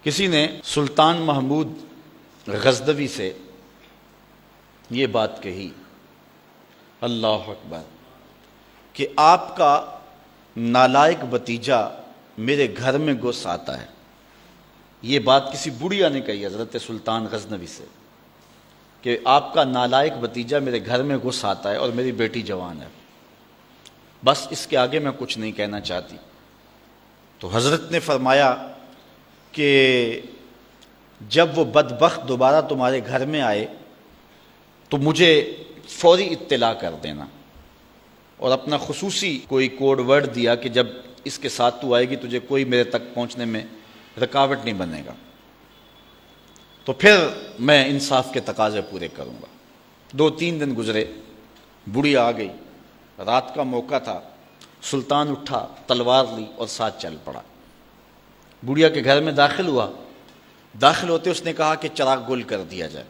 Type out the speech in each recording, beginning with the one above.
کسی نے سلطان محمود غزنوی سے یہ بات کہی، اللہ اکبر، کہ آپ کا نالائق بھتیجا میرے گھر میں گھس آتا ہے۔ یہ بات کسی بڑھیا نے کہی حضرت سلطان غزنوی سے کہ آپ کا نالائق بھتیجا میرے گھر میں گھس آتا ہے اور میری بیٹی جوان ہے، بس اس کے آگے میں کچھ نہیں کہنا چاہتی۔ تو حضرت نے فرمایا کہ جب وہ بدبخت دوبارہ تمہارے گھر میں آئے تو مجھے فوری اطلاع کر دینا، اور اپنا خصوصی کوئی کوڈ ورڈ دیا کہ جب اس کے ساتھ تو آئے گی تجھے کوئی میرے تک پہنچنے میں رکاوٹ نہیں بنے گا، تو پھر میں انصاف کے تقاضے پورے کروں گا۔ 2-3 دن گزرے، بڑھی آ گئی، رات کا موقع تھا، سلطان اٹھا، تلوار لی اور ساتھ چل پڑا۔ بڑھیا کے گھر میں داخل ہوا، داخل ہوتے اس نے کہا کہ چراغ گل کر دیا جائے۔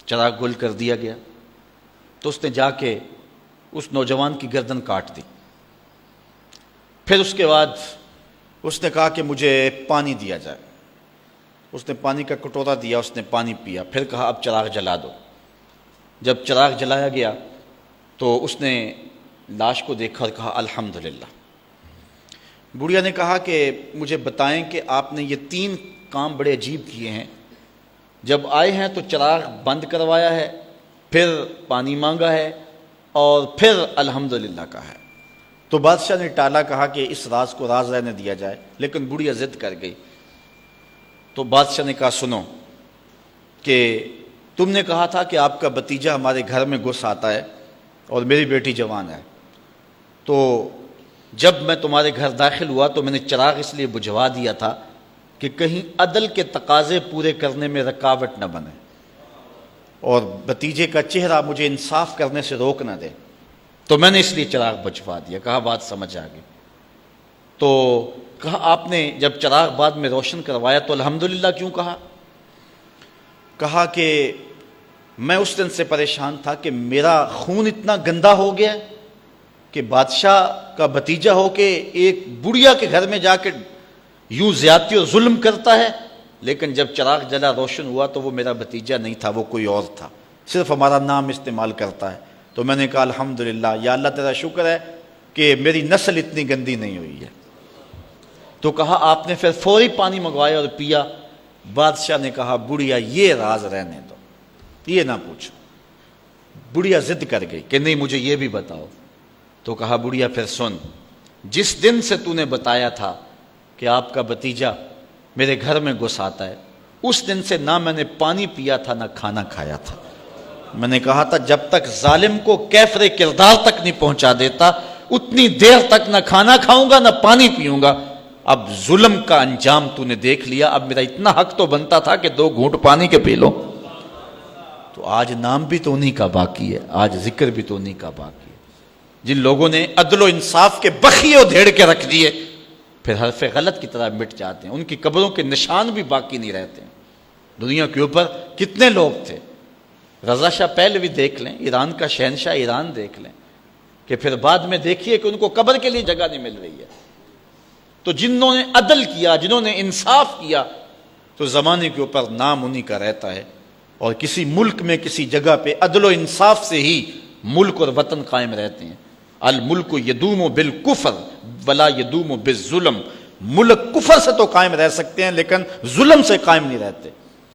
چراغ گل کر دیا گیا تو اس نے جا کے اس نوجوان کی گردن کاٹ دی۔ پھر اس کے بعد اس نے کہا کہ مجھے پانی دیا جائے۔ اس نے پانی کا کٹورا دیا، اس نے پانی پیا، پھر کہا اب چراغ جلا دو۔ جب چراغ جلایا گیا تو اس نے لاش کو دیکھا اور کہا الحمدللہ۔ بڑھیا نے کہا کہ مجھے بتائیں کہ آپ نے یہ 3 کام بڑے عجیب کیے ہیں، جب آئے ہیں تو چراغ بند کروایا ہے، پھر پانی مانگا ہے، اور پھر الحمدللہ کہا ہے۔ تو بادشاہ نے ٹالا، کہا کہ اس راز کو راز رہنے دیا جائے، لیکن بڑھیا ضد کر گئی۔ تو بادشاہ نے کہا سنو کہ تم نے کہا تھا کہ آپ کا بھتیجا ہمارے گھر میں گھس آتا ہے اور میری بیٹی جوان ہے، تو جب میں تمہارے گھر داخل ہوا تو میں نے چراغ اس لیے بجھوا دیا تھا کہ کہیں عدل کے تقاضے پورے کرنے میں رکاوٹ نہ بنے اور بھتیجے کا چہرہ مجھے انصاف کرنے سے روک نہ دے، تو میں نے اس لیے چراغ بجھوا دیا۔ کہا بات سمجھ آ گئی۔ تو کہا آپ نے جب چراغ بعد میں روشن کروایا تو الحمدللہ کیوں کہا؟ کہا کہ میں اس دن سے پریشان تھا کہ میرا خون اتنا گندا ہو گیا کہ بادشاہ کا بھتیجا ہو کے ایک بڑھیا کے گھر میں جا کے یوں زیادتی اور ظلم کرتا ہے، لیکن جب چراغ جلا روشن ہوا تو وہ میرا بھتیجا نہیں تھا، وہ کوئی اور تھا، صرف ہمارا نام استعمال کرتا ہے۔ تو میں نے کہا الحمدللہ، یا اللہ تیرا شکر ہے کہ میری نسل اتنی گندی نہیں ہوئی ہے۔ تو کہا آپ نے پھر فوری پانی منگوایا اور پیا۔ بادشاہ نے کہا بڑھیا یہ راز رہنے دو، یہ نہ پوچھو۔ بڑھیا ضد کر گئی کہ نہیں مجھے یہ بھی بتاؤ۔ تو کہا بڑھیا پھر سن، جس دن سے تو نے بتایا تھا کہ آپ کا بھتیجا میرے گھر میں گھس آتا ہے، اس دن سے نہ میں نے پانی پیا تھا نہ کھانا کھایا تھا۔ میں نے کہا تھا جب تک ظالم کو کیفر کردار تک نہیں پہنچا دیتا اتنی دیر تک نہ کھانا کھاؤں گا نہ پانی پیوں گا۔ اب ظلم کا انجام تو نے دیکھ لیا، اب میرا اتنا حق تو بنتا تھا کہ 2 گھونٹ پانی کے پی لو۔ تو آج نام بھی تو انہی کا باقی ہے، آج ذکر بھی تو انہی کا باقی ہے، جن لوگوں نے عدل و انصاف کے بخیے ادھیڑ کے رکھ دیے پھر حرف غلط کی طرح مٹ جاتے ہیں، ان کی قبروں کے نشان بھی باقی نہیں رہتے ہیں۔ دنیا کے اوپر کتنے لوگ تھے، رضا شاہ پہلوی دیکھ لیں، ایران کا شہنشاہ ایران دیکھ لیں، کہ پھر بعد میں دیکھیے کہ ان کو قبر کے لیے جگہ نہیں مل رہی ہے۔ تو جنہوں نے عدل کیا، جنہوں نے انصاف کیا، تو زمانے کے اوپر نام انہی کا رہتا ہے، اور کسی ملک میں کسی جگہ پہ عدل و انصاف سے ہی ملک اور وطن قائم رہتے ہیں۔ الملک یدوم بالکفر ولا یدوم بالظلم، ملک کفر سے تو قائم رہ سکتے ہیں لیکن ظلم سے قائم نہیں رہتے۔